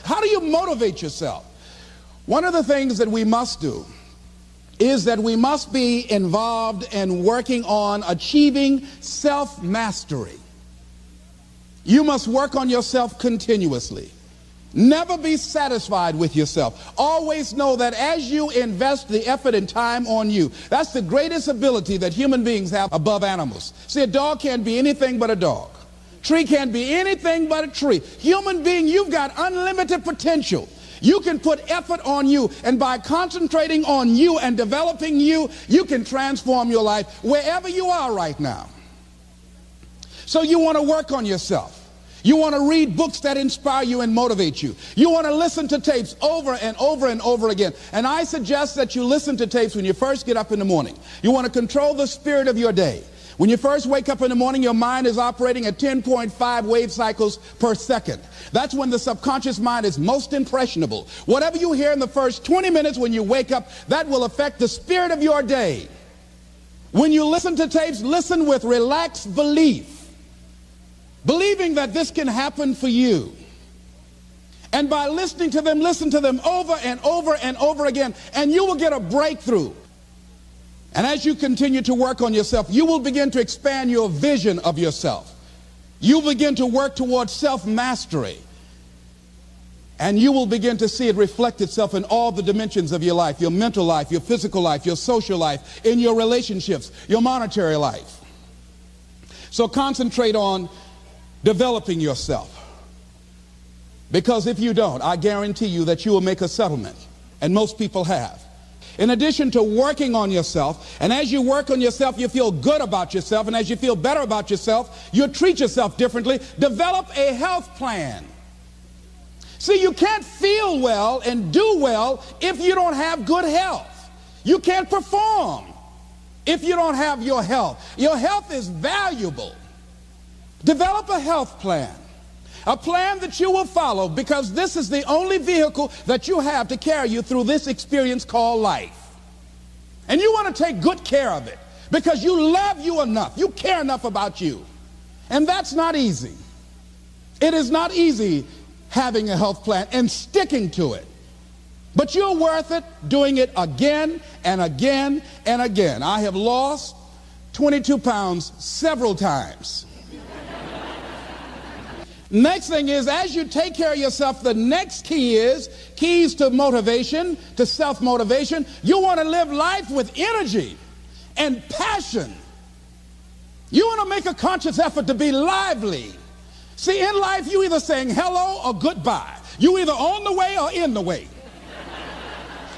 How do you motivate yourself? One of the things that we must do is that we must be involved in working on achieving self-mastery. You must work on yourself continuously. Never be satisfied with yourself. Always know that as you invest the effort and time on you, that's the greatest ability that human beings have above animals. See, a dog can't be anything but a dog. Tree can't be anything but a tree. Human being, you've got unlimited potential. You can put effort on you, and by concentrating on you and developing you, you can transform your life wherever you are right now. So you want to work on yourself. You want to read books that inspire you and motivate you. You want to listen to tapes over and over and over again. And I suggest that you listen to tapes when you first get up in the morning. You want to control the spirit of your day. When you first wake up in the morning, your mind is operating at 10.5 wave cycles per second. That's when the subconscious mind is most impressionable. Whatever you hear in the first 20 minutes when you wake up, that will affect the spirit of your day. When you listen to tapes, listen with relaxed belief. Believing that this can happen for you. And by listening to them, listen to them over and over and over again, and you will get a breakthrough. And as you continue to work on yourself, you will begin to expand your vision of yourself. You begin to work towards self-mastery. And you will begin to see it reflect itself in all the dimensions of your life, your mental life, your physical life, your social life, in your relationships, your monetary life. So concentrate on developing yourself. Because if you don't, I guarantee you that you will make a settlement. And most people have. In addition to working on yourself, and as you work on yourself, you feel good about yourself, and as you feel better about yourself, you treat yourself differently. Develop a health plan. See, you can't feel well and do well if you don't have good health. You can't perform if you don't have your health. Your health is valuable. Develop a health plan. A plan that you will follow, because this is the only vehicle that you have to carry you through this experience called life. And you want to take good care of it because you love you enough. You care enough about you. And that's not easy. It is not easy having a health plan and sticking to it. But you're worth it doing it again and again and again. I have lost 22 pounds several times. Next thing is, as you take care of yourself, the next key is keys to motivation, to self-motivation. You want to live life with energy and passion. You want to make a conscious effort to be lively. See, in life, you either saying hello or goodbye. You either on the way or in the way.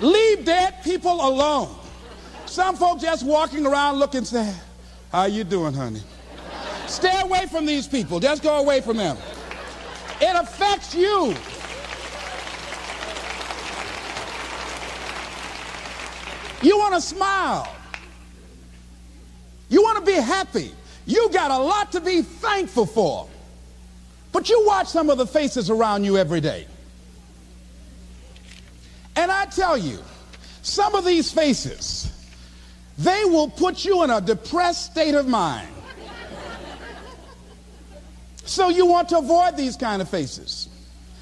Leave dead people alone. Some folks just walking around looking sad. How you doing, honey? Stay away from these people. Just go away from them. It affects you. You want to smile. You want to be happy. You got a lot to be thankful for. But you watch some of the faces around you every day. And I tell you, some of these faces, they will put you in a depressed state of mind. So you want to avoid these kind of faces.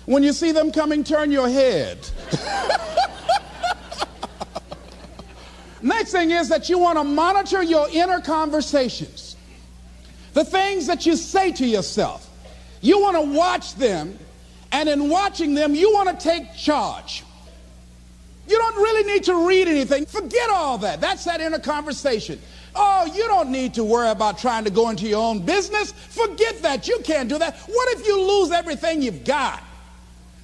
When you see them coming, turn your head. Next thing is that you want to monitor your inner conversations. The things that you say to yourself. You want to watch them, and in watching them, you want to take charge. You don't really need to read anything. Forget all that. That's that inner conversation. Oh, you don't need to worry about trying to go into your own business. Forget that. You can't do that. What if you lose everything you've got?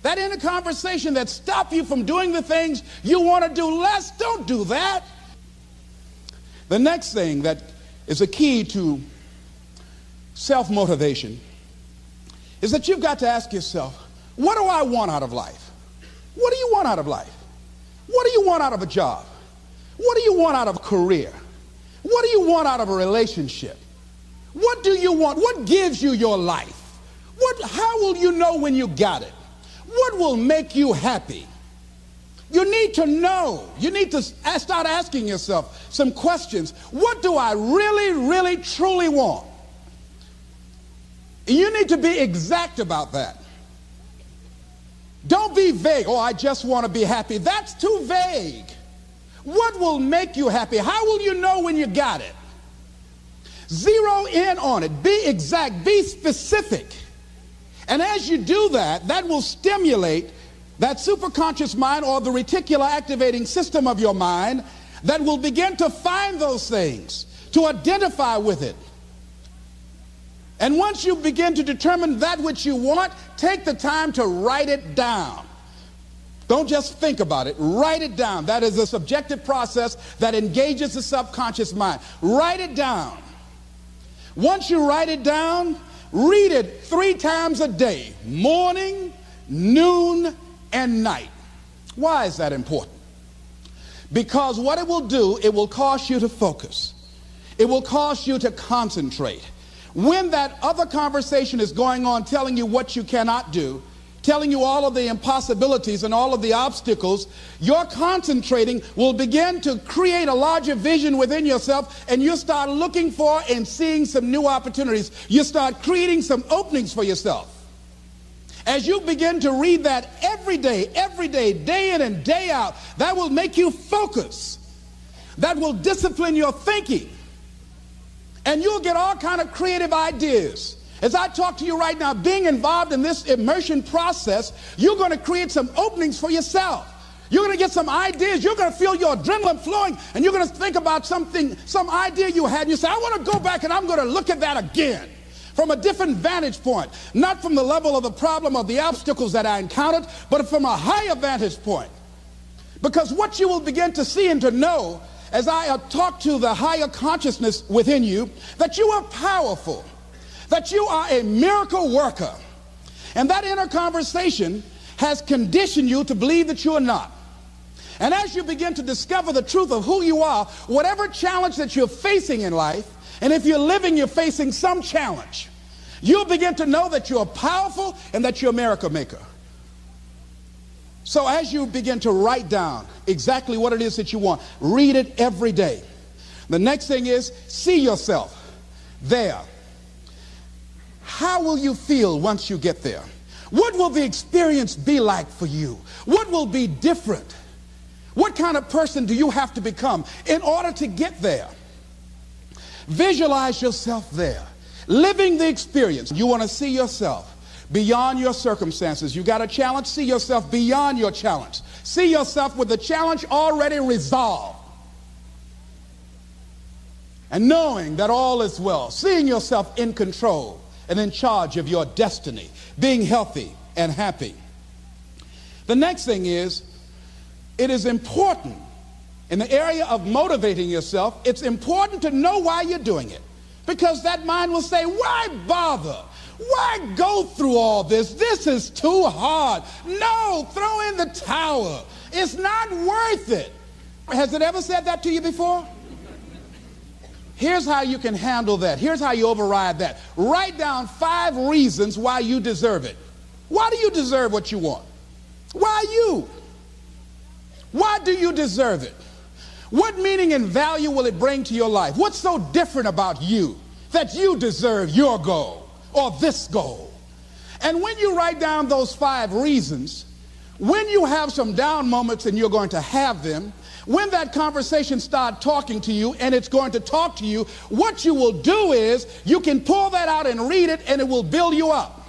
That inner conversation that stops you from doing the things you want to do less, don't do that. The next thing that is a key to self-motivation is that you've got to ask yourself, what do I want out of life? What do you want out of life? What do you want out of a job? What do you want out of a career? What do you want out of a relationship? What do you want? What gives you your life? How will you know when you got it? What will make you happy? You need to know. You need to start asking yourself some questions. What do I really, really, truly want? You need to be exact about that. Don't be vague. Oh, I just want to be happy. That's too vague. What will make you happy? How will you know when you got it? Zero in on it. Be exact. Be specific. And as you do that, that will stimulate that superconscious mind, or the reticular activating system of your mind, that will begin to find those things, to identify with it. And once you begin to determine that which you want, take the time to write it down. Don't just think about it. Write it down. That is a subjective process that engages the subconscious mind. Write it down. Once you write it down, read it 3 times a day, morning, noon, and night. Why is that important? Because what it will do, it will cause you to focus. It will cause you to concentrate. When that other conversation is going on telling you what you cannot do, telling you all of the impossibilities and all of the obstacles, your concentrating will begin to create a larger vision within yourself, and you start looking for and seeing some new opportunities. You start creating some openings for yourself. As you begin to read that every day, day in and day out, that will make you focus. That will discipline your thinking. And you'll get all kind of creative ideas. As I talk to you right now, being involved in this immersion process, you're going to create some openings for yourself. You're going to get some ideas. You're going to feel your adrenaline flowing, and you're going to think about something, some idea you had, and you say, I want to go back and I'm going to look at that again from a different vantage point, not from the level of the problem of the obstacles that I encountered, but from a higher vantage point. Because what you will begin to see and to know as I talk to the higher consciousness within you, that you are powerful, that you are a miracle worker. And that inner conversation has conditioned you to believe that you are not. And as you begin to discover the truth of who you are, whatever challenge that you're facing in life, and if you're living, you're facing some challenge, you'll begin to know that you're powerful and that you're a miracle maker. So as you begin to write down exactly what it is that you want, read it every day. The next thing is, see yourself there. How will you feel once you get there? What will the experience be like for you? What will be different? What kind of person do you have to become in order to get there? Visualize yourself there, living the experience. You want to see yourself beyond your circumstances. You got a challenge, see yourself beyond your challenge. See yourself with the challenge already resolved. And knowing that all is well. Seeing yourself in control and in charge of your destiny. Being healthy and happy. The next thing is, it is important in the area of motivating yourself, it's important to know why you're doing it. Because that mind will say, why bother? Why go through all this? This is too hard. No, throw in the towel. It's not worth it. Has it ever said that to you before? Here's how you can handle that. Here's how you override that. Write down 5 reasons why you deserve it. Why do you deserve what you want? Why you? Why do you deserve it? What meaning and value will it bring to your life? What's so different about you that you deserve your goal or this goal? And when you write down those 5 reasons, when you have some down moments, and you're going to have them, when that conversation starts talking to you, and it's going to talk to you, what you will do is you can pull that out and read it, and it will build you up.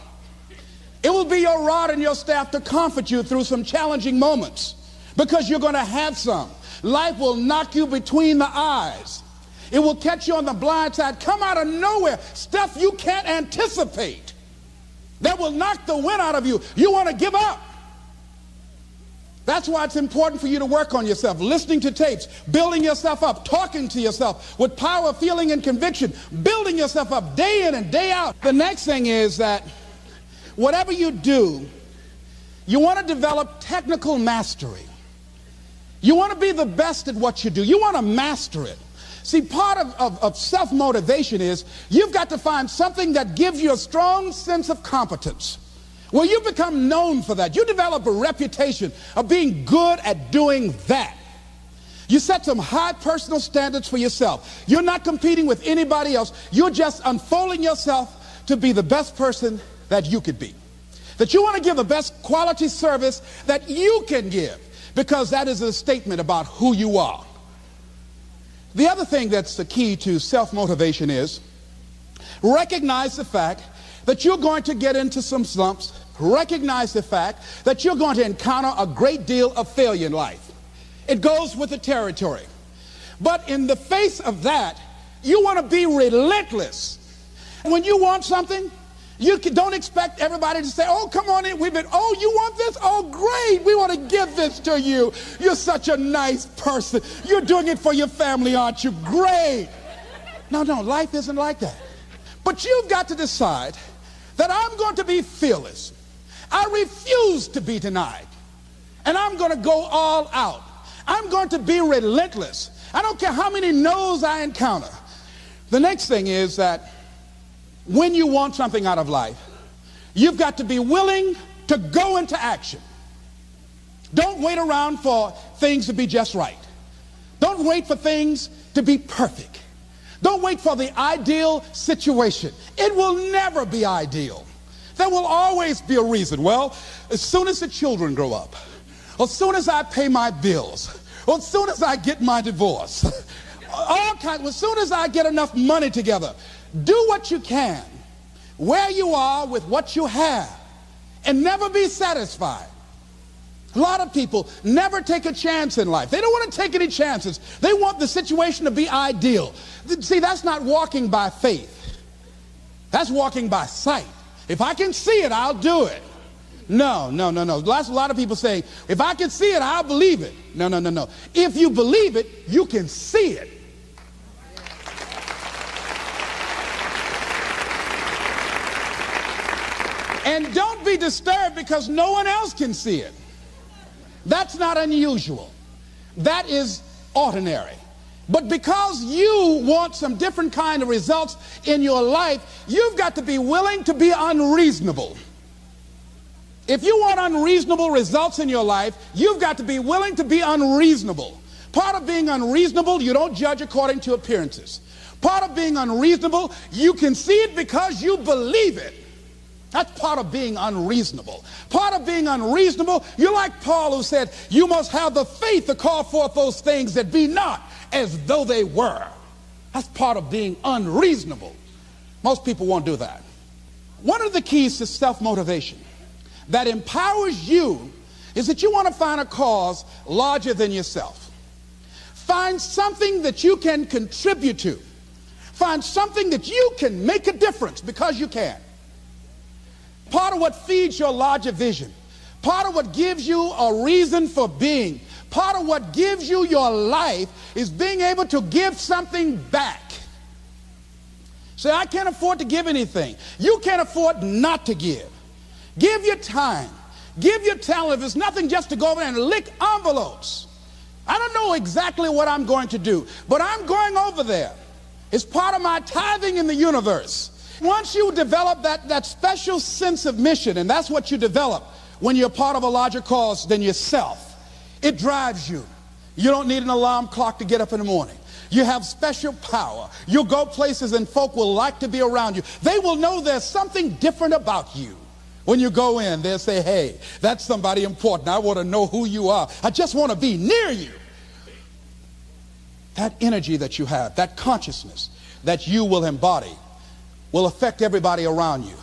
It will be your rod and your staff to comfort you through some challenging moments, because you're going to have some. Life will knock you between the eyes. It will catch you on the blind side, come out of nowhere, stuff you can't anticipate that will knock the wind out of you. You want to give up. That's why it's important for you to work on yourself, listening to tapes, building yourself up, talking to yourself with power, feeling, and conviction, building yourself up day in and day out. The next thing is that whatever you do, you want to develop technical mastery. You want to be the best at what you do. You want to master it. See, part of self-motivation is you've got to find something that gives you a strong sense of competence. Well, you become known for that. You develop a reputation of being good at doing that. You set some high personal standards for yourself. You're not competing with anybody else. You're just unfolding yourself to be the best person that you could be. that you want to give the best quality service that you can give, because that is a statement about who you are. The other thing that's the key to self-motivation is recognize the fact that you're going to get into some slumps. Recognize the fact that you're going to encounter a great deal of failure in life. It goes with the territory. But in the face of that, you want to be relentless. When you want something, you don't expect everybody to say, oh, come on in. Oh, you want this? Oh, great. We want to give this to you. You're such a nice person. You're doing it for your family, aren't you? Great. No, life isn't like that. But you've got to decide that I'm going to be fearless. I refuse to be denied. And I'm going to go all out. I'm going to be relentless. I don't care how many no's I encounter. The next thing is that when you want something out of life, you've got to be willing to go into action. Don't wait around for things to be just right. Don't wait for things to be perfect. Don't wait for the ideal situation. It will never be ideal. There will always be a reason. Well, as soon as the children grow up, or as soon as I pay my bills, or as soon as I get my divorce, as soon as I get enough money together, do what you can, where you are with what you have, and never be satisfied. A lot of people never take a chance in life. They don't want to take any chances. They want the situation to be ideal. See, that's not walking by faith. That's walking by sight. If I can see it, I'll do it. No. A lot of people say, if I can see it, I'll believe it. No. If you believe it, you can see it. And don't be disturbed because no one else can see it. That's not unusual. That is ordinary. But because you want some different kind of results in your life, you've got to be willing to be unreasonable. If you want unreasonable results in your life, you've got to be willing to be unreasonable. Part of being unreasonable, you don't judge according to appearances. Part of being unreasonable, you can see it because you believe it. That's part of being unreasonable. Part of being unreasonable, you're like Paul who said, you must have the faith to call forth those things that be not as though they were. That's part of being unreasonable. Most people won't do that. One of the keys to self-motivation that empowers you is that you want to find a cause larger than yourself. Find something that you can contribute to. Find something that you can make a difference because you can. Part of what feeds your larger vision, part of what gives you a reason for being, part of what gives you your life is being able to give something back. Say, I can't afford to give anything. You can't afford not to give. Give your time. Give your talent. If it's nothing, just to go over and lick envelopes. I don't know exactly what I'm going to do, but I'm going over there. It's part of my tithing in the universe. Once you develop that special sense of mission, and that's what you develop when you're part of a larger cause than yourself, it drives you. You don't need an alarm clock to get up in the morning. You have special power. You'll go places and folk will like to be around you. They will know there's something different about you. When you go in, they'll say, hey, that's somebody important. I want to know who you are. I just want to be near you. That energy that you have, that consciousness that you will embody, will affect everybody around you.